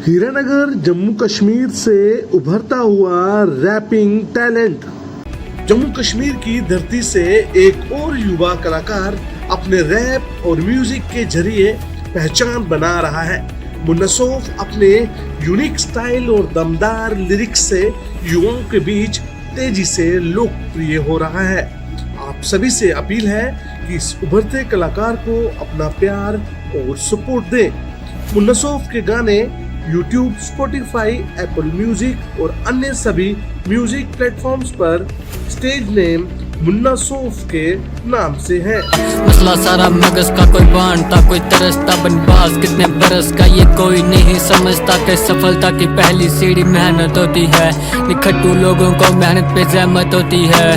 हीरानगर जम्मू कश्मीर से उभरता हुआ रैपिंग टैलेंट। जम्मू कश्मीर की धरती से एक और युवा कलाकार अपने रैप और म्यूजिक के जरिए पहचान बना रहा है। मुन्ना अपने यूनिक स्टाइल और दमदार लिरिक्स से युवाओं के बीच तेजी से लोकप्रिय हो रहा है। आप सभी से अपील है कि इस उभरते कलाकार को अपना प्यार और सपोर्ट दें। मुन्ना के गाने यूट्यूब, स्पॉटिफाई, एप्पल म्यूजिक और अन्य सभी म्यूजिक प्लेटफॉर्म्स पर स्टेज नेम मुन्ना के नाम से है। मसला सारा मगज का, कोई बांटता कोई तरसता, बनबाज कितने बरस का ये कोई नहीं समझता कि सफलता की पहली सीढ़ी मेहनत होती है। निखट्टू लोगों को मेहनत पे जहमत होती है।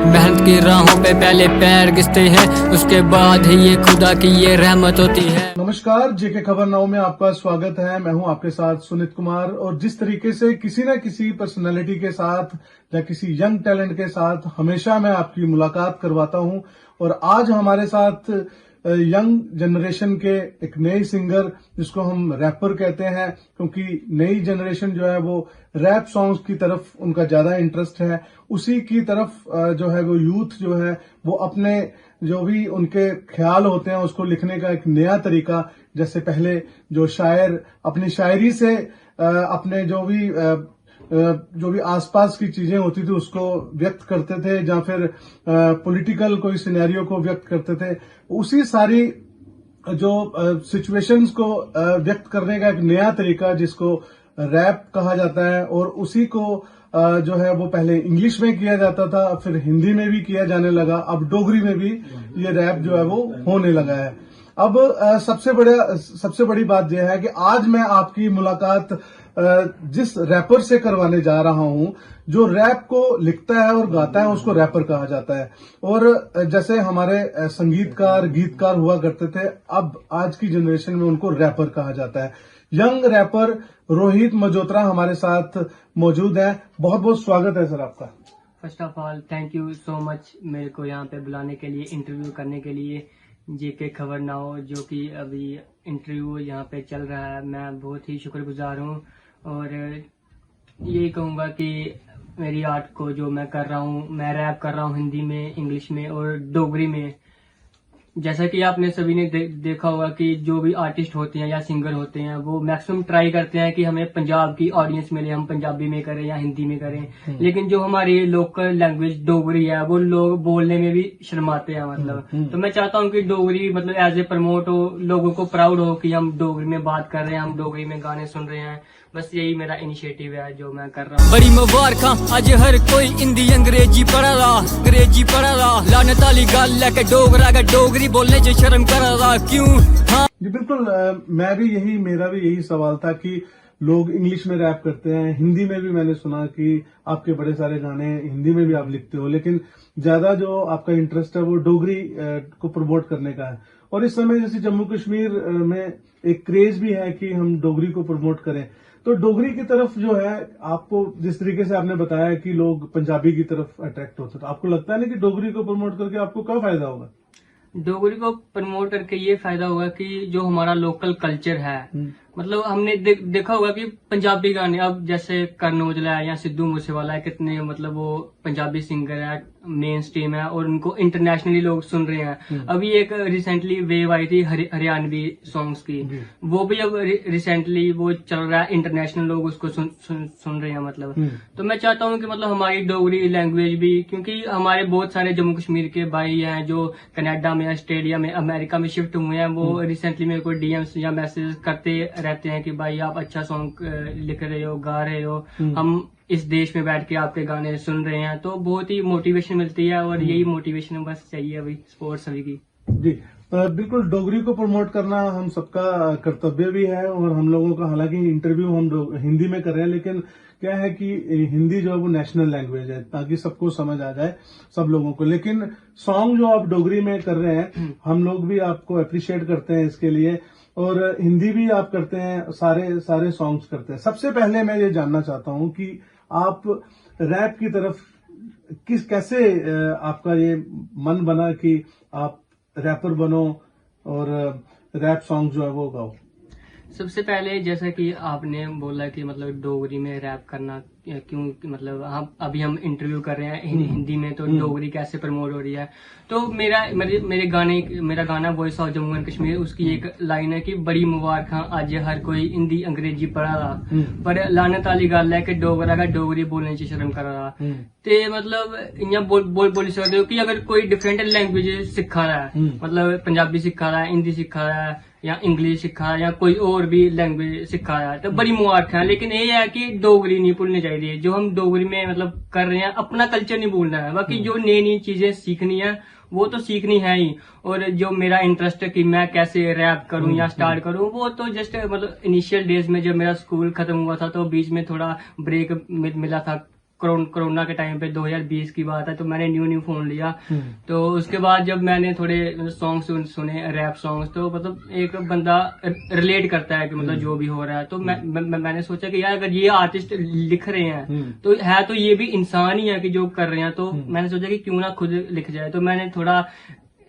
मेहनत की राहों पे पहले पैर घिसते हैं, उसके बाद ही ये खुदा की ये रहमत होती है। नमस्कार, जेके खबर नाउ में आपका स्वागत है। मैं हूं आपके साथ सुनीत कुमार। और जिस तरीके से किसी न किसी पर्सनालिटी के साथ या किसी यंग टैलेंट के साथ हमेशा मैं आपकी मुलाकात करवाता हूं, और आज हमारे साथ यंग जनरेशन के एक नए सिंगर, जिसको हम रैपर कहते हैं, क्योंकि नई जनरेशन जो है वो रैप सॉन्ग्स की तरफ उनका ज्यादा इंटरेस्ट है। उसी की तरफ जो है वो यूथ जो है वो अपने जो भी उनके ख्याल होते हैं उसको लिखने का एक नया तरीका, जैसे पहले जो शायर अपनी शायरी से अपने जो भी आसपास की चीजें होती थी उसको व्यक्त करते थे, या फिर पॉलिटिकल कोई सिनेरियो को व्यक्त करते थे, उसी सारी जो सिचुएशंस को व्यक्त करने का एक नया तरीका जिसको रैप कहा जाता है, और उसी को जो है वो पहले इंग्लिश में किया जाता था, फिर हिंदी में भी किया जाने लगा, अब डोगरी में भी ये रैप जो है वो होने लगा है। अब सबसे बड़ी बात यह है कि आज मैं आपकी मुलाकात जिस रैपर से करवाने जा रहा हूं, जो रैप को लिखता है और गाता है उसको रैपर कहा जाता है। और जैसे हमारे संगीतकार, गीतकार हुआ करते थे, अब आज की जनरेशन में उनको रैपर कहा जाता है। यंग रैपर रोहित मजोत्रा हमारे साथ मौजूद है। बहुत बहुत स्वागत है सर आपका। First of all thank you so much मेरे को यहाँ पे बुलाने के लिए, इंटरव्यू करने के लिए। जेके खबर नाउ जो कि अभी इंटरव्यू यहाँ पे चल रहा है, मैं बहुत ही शुक्रगुजार हूँ। और यही कहूँगा कि मेरी आर्ट को जो मैं कर रहा हूँ, मैं रैप कर रहा हूँ हिंदी में, इंग्लिश में और डोगरी में। जैसा कि आपने सभी ने देखा होगा कि जो भी आर्टिस्ट होते हैं या सिंगर होते हैं वो मैक्सिमम ट्राई करते हैं कि हमें पंजाब की ऑडियंस मिले, हम पंजाबी में करें या हिंदी में करें। लेकिन जो हमारी लोकल लैंग्वेज डोगरी है वो लोग बोलने में भी शर्माते हैं मतलब। तो मैं चाहता हूँ कि डोगरी मतलब एज ए प्रमोट हो, लोगों को प्राउड हो कि हम डोगरी में बात कर रहे हैं, हम डोगरी में गाने सुन रहे हैं। बस यही मेरा इनिशिएटिव है जो मैं कर रहा हूँ। बड़ी मुबारक आज हर कोई हिंदी अंग्रेजी पढ़ा रहा, लाने ताली गल लेके डोगरा का डोगरी बोलने से शर्म कर रहा क्यों? हाँ जी बिल्कुल, मेरा भी यही सवाल था कि लोग इंग्लिश में रैप करते हैं, हिंदी में भी मैंने सुना कि आपके बड़े सारे गाने हिंदी में भी आप लिखते हो, लेकिन ज्यादा जो आपका इंटरेस्ट है वो डोगरी को प्रमोट करने का है। और इस समय जैसे जम्मू कश्मीर में एक क्रेज भी है कि हम डोगरी को प्रमोट करें, तो डोगरी की तरफ जो है आपको, जिस तरीके से आपने बताया कि लोग पंजाबी की तरफ अट्रैक्ट होते, तो आपको लगता है ना कि डोगरी को प्रमोट करके आपको क्या फायदा होगा? डोगरी को प्रमोट करके ये फायदा होगा कि जो हमारा लोकल कल्चर है, मतलब हमने देखा होगा कि पंजाबी गाने, अब जैसे करण औजला है या सिद्धू मूसेवाला है, कितने मतलब वो पंजाबी सिंगर है, मेन स्ट्रीम है और उनको इंटरनेशनली लोग सुन रहे हैं। अभी एक रिसेंटली वेव आई थी हरियाणवी सॉन्ग्स की, वो भी अब रिसेंटली वो चल रहा है, इंटरनेशनल लोग उसको सुन रहे हैं मतलब। तो मैं चाहता हूँ कि मतलब हमारी डोगरी लैंग्वेज भी, क्योंकि हमारे बहुत सारे जम्मू कश्मीर के भाई हैं जो कनाडा में, ऑस्ट्रेलिया में, अमेरिका में शिफ्ट हुए हैं, वो रिसेंटली मेरे को डीएम्स या मैसेज करते रहते हैं कि भाई आप अच्छा सॉन्ग लिख रहे हो, गा रहे हो, हम इस देश में बैठ के आपके गाने सुन रहे हैं। तो बहुत ही मोटिवेशन मिलती है, और यही मोटिवेशन बस चाहिए अभी स्पोर्ट्स सभी की। जी बिल्कुल, डोगरी को प्रमोट करना हम सबका कर्तव्य भी है, और हम लोगों का, हालांकि इंटरव्यू हम हिंदी में कर रहे हैं, लेकिन क्या है कि हिंदी जो है वो नेशनल लैंग्वेज है, ताकि सबको समझ आ जाए, सब लोगों को। लेकिन सॉन्ग जो आप डोगरी में कर रहे हैं, हम लोग भी आपको अप्रिशिएट करते हैं इसके लिए, और हिंदी भी आप करते हैं, सारे सॉन्ग्स करते हैं। सबसे पहले मैं ये जानना चाहता हूं कि आप रैप की तरफ कैसे आपका ये मन बना कि आप रैपर बनो और रैप सॉन्ग जो है वो गाओ? सबसे पहले जैसा कि आपने बोला कि मतलब डोगरी में रैप करना क्यों, मतलब हम इंटरव्यू कर रहे हैं हिंदी में, तो डोगरी कैसे प्रमोट हो रही है। तो मेरा गाना voice of Jammu and Kashmir, उसकी एक लाइन है कि बड़ी मुबारक आज हर कोई हिंदी अंग्रेजी पढ़ा रहा, पर लानत वाली गल है कि डोगरा का डोगरी बोलने च शर्म करा रहा। ते मतलब इयां बोली सकते हो कि अगर कोई डिफरेंट लैंग्वेज सिखा रहा है, मतलब पंजाबी सिखा रहा है, हिंदी सिखा रहा है या इंग्लिश सिखा रहा है या कोई और भी लैंग्वेज सिखा रहा है, तो बड़ी मुबारक है। लेकिन ये है कि डोगरी नहीं भूलनी चाहिए। जो हम डोगरी में मतलब कर रहे हैं, अपना कल्चर नहीं भूलना है। बाकी जो नई नई चीजें सीखनी है वो तो सीखनी है ही, और जो मेरा इंटरेस्ट है कि मैं कैसे रैप करूं या स्टार्ट करूं, वो तो जस्ट मतलब इनिशियल डेज में जब मेरा स्कूल खत्म हुआ था तो बीच में थोड़ा ब्रेक मिला था। कोरोना के टाइम पे 2020 की बात है, तो मैंने न्यू फोन लिया। तो उसके बाद जब मैंने थोड़े सॉन्ग सुने रैप सॉन्ग्स, तो मतलब एक बंदा रिलेट करता है कि मतलब जो भी हो रहा है। तो मैंने सोचा कि यार अगर ये आर्टिस्ट लिख रहे हैं तो ये भी इंसान ही है कि जो कर रहे हैं। तो मैंने सोचा कि क्यों ना खुद लिख जाए। तो मैंने थोड़ा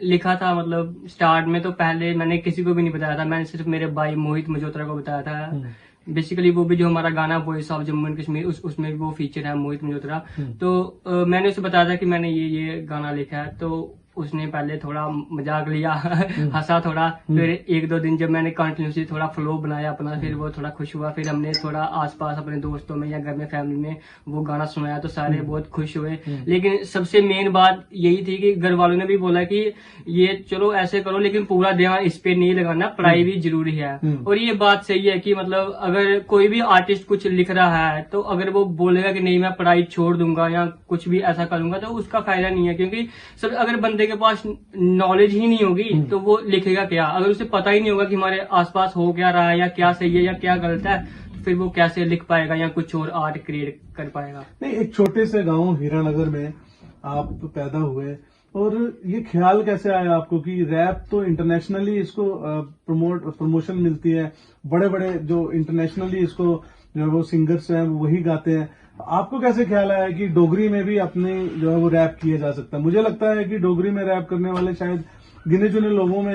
लिखा था, मतलब स्टार्ट में तो पहले मैंने किसी को भी नहीं बताया था, मैंने सिर्फ मेरे भाई मोहित मजोत्रा को बताया था। बेसिकली वो भी जो हमारा गाना voice of Jammu and Kashmir, उसमें भी वो फीचर है मोहित मल्होत्रा। तो मैंने उसे बताया था कि मैंने ये गाना लिखा है। तो उसने पहले थोड़ा मजाक लिया हंसा थोड़ा। फिर एक दो दिन जब मैंने कंटिन्यूसली थोड़ा फ्लो बनाया अपना, फिर वो थोड़ा खुश हुआ। फिर हमने थोड़ा आसपास अपने दोस्तों में या घर में फैमिली में वो गाना सुनाया, तो सारे बहुत खुश हुए। लेकिन सबसे मेन बात यही थी कि घर वालों ने भी बोला कि ये चलो ऐसे करो, लेकिन पूरा ध्यान इस पे नहीं लगाना, पढ़ाई भी जरूरी है। और ये बात सही है कि मतलब अगर कोई भी आर्टिस्ट कुछ लिख रहा है, तो अगर वो बोलेगा कि नहीं मैं पढ़ाई छोड़ दूंगा या कुछ भी ऐसा करूंगा, तो उसका फायदा नहीं है। क्योंकि सब अगर बंदे के पास नॉलेज ही नहीं होगी तो वो लिखेगा क्या। अगर उसे पता ही नहीं होगा कि हमारे आसपास हो क्या रहा है या क्या सही है या क्या गलत है, तो फिर वो कैसे लिख पाएगा या कुछ और आर्ट क्रिएट कर पाएगा। नहीं, एक छोटे से गांव हीरानगर में आप पैदा हुए, और ये ख्याल कैसे आया आपको कि रैप तो इंटरनेशनली इसको प्रमोशन मिलती है, बड़े बड़े जो इंटरनेशनली इसको जो है वो सिंगर्स हैं वही गाते हैं, आपको कैसे ख्याल आया कि डोगरी में भी अपने जो है वो रैप किया जा सकता है? मुझे लगता है कि डोगरी में रैप करने वाले शायद गिने चुने लोगों में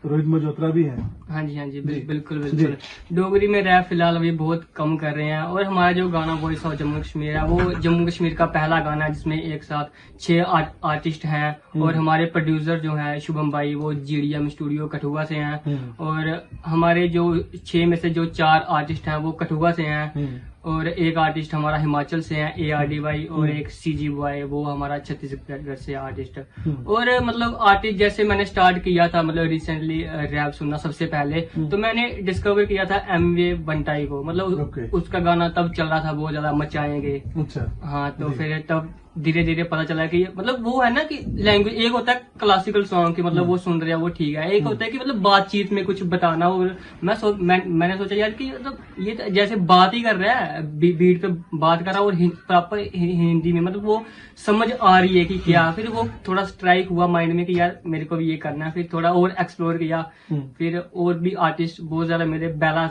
रोहित मल्होत्रा भी है। हाँ जी, बिल्कुल। डोगरी में रैप फिलहाल अभी बहुत कम कर रहे हैं। और हमारा जो गाना वॉइस ऑफ जम्मू कश्मीर है, वो जम्मू कश्मीर का पहला गाना है जिसमें एक साथ 6 आर्टिस्ट हैं। और हमारे प्रोड्यूसर जो है शुभम भाई, वो GDM स्टूडियो कठुआ से हैं। और हमारे जो 6 में से जो 4 आर्टिस्ट हैं वो कठुआ से हैं, और एक आर्टिस्ट हमारा हिमाचल से है ARD भाई, और एक CG बॉय वो हमारा छत्तीसगढ़ से आर्टिस्ट। और मतलब आर्टिस्ट जैसे मैंने स्टार्ट किया था, मतलब रिसेंटली रैप सुनना सबसे पहले, तो मैंने डिस्कवर किया था MV बंटाई को। मतलब उसका गाना तब चल रहा था बहुत ज्यादा, मचाएंगे। अच्छा। हाँ, तो फिर तब धीरे धीरे पता चला कि मतलब वो है ना कि लैंग्वेज, एक होता है क्लासिकल सॉन्ग की मतलब वो सुन रहे हैं वो ठीक है, एक होता है कि मतलब बातचीत में कुछ बताना। और मैंने सोचा यार कि मतलब ये तो जैसे बात ही कर रहा है, बीट पे बात कर रहा है और प्रॉपर हिंदी में मतलब वो समझ आ रही है कि क्या। फिर वो थोड़ा स्ट्राइक हुआ माइंड में कि यार मेरे को भी ये करना है। फिर थोड़ा और एक्सप्लोर किया, फिर और भी आर्टिस्ट बहुत ज्यादा मेरे बेला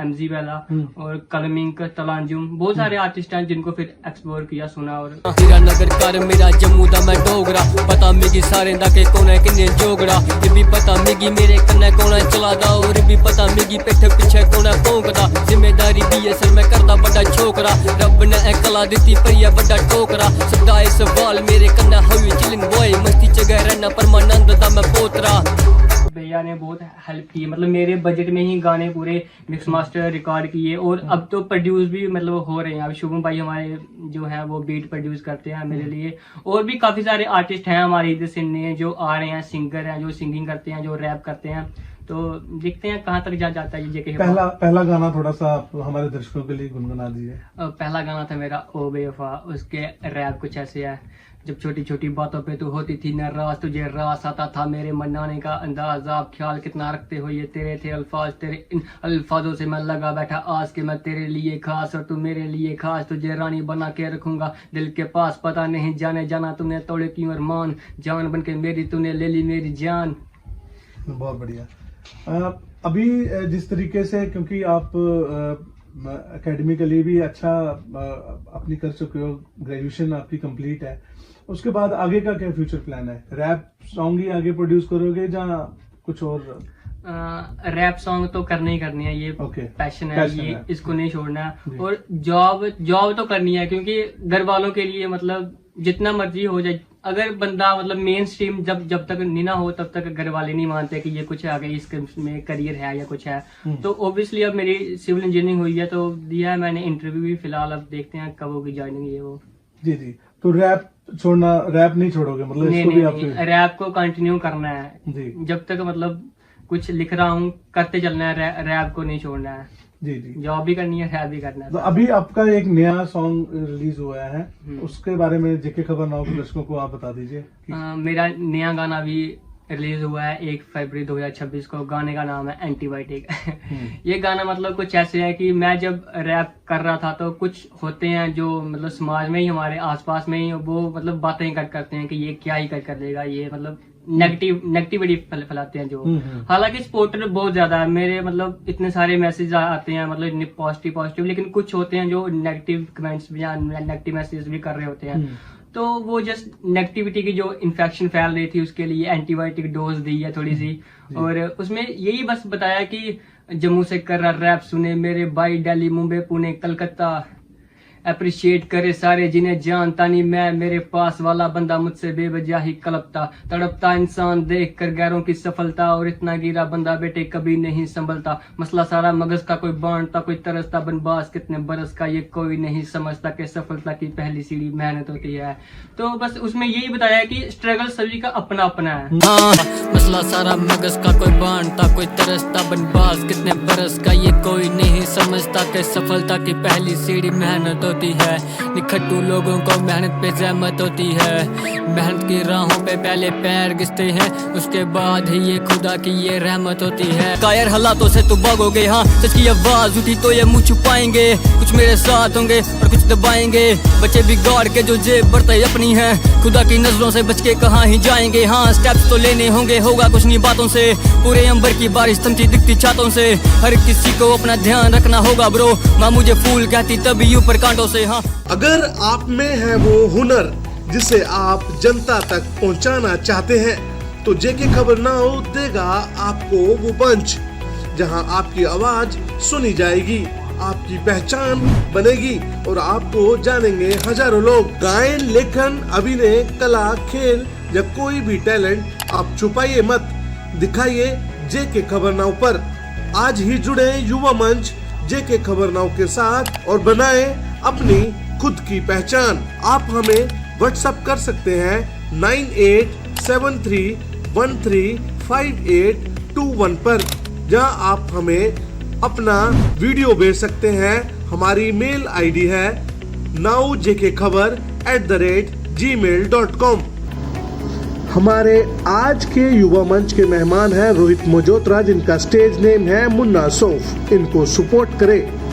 MG बेला और कलमिंग तलांजुम, बहुत सारे आर्टिस्ट हैं जिनको फिर एक्सप्लोर किया, सुना। और हीरानगर कर मेरा जम्मू दा मैं डोगरा, पता मिगी सारे दा के कौन है किन्ने जोगड़ा। ये भी पता मिगी मेरे कन्ने कौन है चला दा, और भी पता मिगी पिठ पिछे कौन है भौंकदा। जिम्मेदारी भी है सर मैं करदा बड़ा छोकरा, रब ने ए कला दित्ती पर ये बड़ा टोकरा। सबदा इस सवाल मेरे कन्ने हुई चिलिंग बॉय, मस्ती च गए रहना परमानंद दा मैं पोतरा। भैया ने बहुत हेल्प की, मतलब मेरे बजट में ही गाने पूरे मिक्स मास्टर रिकॉर्ड किए। और अब तो प्रोड्यूस भी मतलब हो रहे हैं। अब शुभम भाई हमारे जो है वो बीट प्रोड्यूस करते हैं मेरे लिए। और भी काफी सारे आर्टिस्ट हैं हमारे इधर से नए जो आ रहे हैं, सिंगर हैं जो सिंगिंग करते हैं, जो रैप करते हैं। तो देखते हैं कहाँ तक जा जाता है ये JK। पहला गाना थोड़ा सा आप हमारे दर्शकों के लिए गुनगुना दीजिए। पहला गाना था मेरा ओ बेवफा, उसके रैप कुछ ऐसे है। जब छोटी छोटी बातों पे तू होती थी नाराज, तुझे रास आता था मेरे मनाने का अंदाज। आप ख्याल कितना रखते हो, ये तेरे थे अल्फाज, तेरे इन अल्फाजों से मैं लगा बैठा आज के मैं तेरे लिए खास और तू मेरे लिए खास। तुझे रानी बना के रखूंगा दिल के पास, पता नहीं जाने जाना तूने तोड़े क्यों अरमान, जान बन के मेरी तूने ले ली मेरी जान। बहुत बढ़िया। अभी जिस तरीके से, क्योंकि आप एकेडमिकली भी अच्छा अपनी कर चुके हो, ग्रेजुएशन आपकी कंप्लीट है, उसके बाद आगे का क्या फ्यूचर प्लान है? रैप सॉन्ग ही आगे प्रोड्यूस करोगे या कुछ और? रैप सॉन्ग तो करने ही करनी है, ये Okay. पैशन है, Passion ये है। इसको नहीं छोड़ना जी। है। और जॉब तो करनी है, क्योंकि घर वालों के लिए मतलब जितना मर्जी हो जाए, अगर बंदा मतलब मेन स्ट्रीम जब तक नहीं ना हो तब तक घर वाले नहीं मानते कि ये कुछ आगे इसमें करियर है या कुछ है। तो ऑब्वियसली अब मेरी सिविल इंजीनियरिंग हुई है, तो दिया है मैंने इंटरव्यू भी फिलहाल, अब देखते हैं कब होगी ज्वाइनिंग ये वो। जी। तो रैप छोड़ना, रैप नहीं छोड़ोगे मतलब नहीं इसको भी आप? नहीं, रैप को कंटिन्यू करना है जी जब तक मतलब कुछ लिख रहा हूँ, करते चलना है, रैप को नहीं छोड़ना है। जी। जॉब भी करनी है, रैप भी करना तो है। अभी आपका एक नया सॉन्ग रिलीज हुआ है, उसके बारे में जेके खबर नाउ के दर्शकों को आप बता दीजिए कि... मेरा नया गाना भी रिलीज हुआ है 1 फरवरी 2026 को। गाने का नाम है एंटीबायोटिक। ये गाना मतलब कुछ ऐसे है कि मैं जब रैप कर रहा था तो कुछ होते हैं जो मतलब समाज में ही, हमारे आसपास में ही, वो मतलब बातें करते हैं कि ये क्या ही कर देगा, ये मतलब नेगेटिविटी फैलाते हैं जो। हालांकि सपोर्टर बहुत ज्यादा है मेरे, मतलब इतने सारे मैसेज आते हैं मतलब इतने पॉजिटिव, लेकिन कुछ होते हैं जो नेगेटिव कमेंट्स भी या नेगेटिव मैसेज भी कर रहे होते हैं। तो वो जस्ट नेगेटिविटी की जो इन्फेक्शन फैल रही थी उसके लिए एंटीबायोटिक डोज दी है थोड़ी सी। और उसमें यही बस बताया कि जम्मू से कर रहा रैप सुने मेरे भाई, दिल्ली मुंबई पुणे कलकत्ता, अप्रिशिएट करे सारे जिन्हें जानता नहीं मैं, मेरे पास वाला बंदा मुझसे बेवजह ही कलपता, तड़पता इंसान देख कर गैरों की सफलता, और इतना गिरा बंदा बेटे कभी नहीं संभलता, मसला सारा मगज का कोई बांटता कोई तरसता, बनबास कितने बरस का ये कोई नहीं समझता कि सफलता की पहली सीढ़ी मेहनत होती है। तो बस उसमें यही बताया कि स्ट्रगल सभी का अपना अपना है। मसला सारा मगज का कोई बांटता कोई तरसता, बनबास कितने बरस का ये कोई नहीं समझता कि सफलता की पहली सीढ़ी मेहनत होती है। निखट्टू लोगों को मेहनत पे जहमत होती है, मेहनत की राहों पे पहले पैर घिसते हैं, उसके बाद ही ये खुदा की ये रहमत होती है। कायर हालातों से तो भागोगे, हाँ सच की आवाज उठी तो ये मुंह छुपाएंगे, कुछ मेरे साथ होंगे और कुछ दबाएंगे, बच्चे बिगाड़ के जो जेब बढ़ते अपनी है, खुदा की नजरों से बच के कहाँ ही जाएंगे। हाँ स्टेप्स तो लेने होंगे, होगा कुछ नहीं बातों से, पूरे अंबर की बारिश थमती दिखती छातों से, हर किसी को अपना ध्यान रखना होगा ब्रो, माँ मुझे फूल कहती तभी ऊपर कांटों से। हाँ अगर आप में है वो हुनर जिसे आप जनता तक पहुंचाना चाहते हैं, तो जेके खबर नाउ देगा आपको वो मंच जहां आपकी आवाज सुनी जाएगी, आपकी पहचान बनेगी और आपको जानेंगे हजारों लोग। गायन, लेखन, अभिनय, कला, खेल या कोई भी टैलेंट आप छुपाइए मत, दिखाइए जेके खबर नाउ पर। आज ही जुड़े युवा मंच जेके खबर नाउ के साथ और बनाएं अपनी खुद की पहचान। आप हमें व्हाट्सएप कर सकते हैं 9873135821 पर, जहां आप हमें अपना वीडियो भेज सकते हैं। हमारी मेल आईडी है naujkkhabar@gmail.com। हमारे आज के युवा मंच के मेहमान हैं रोहित मोजोत्रा, जिनका स्टेज नेम है मुन्ना सौफ। इनको सपोर्ट करें।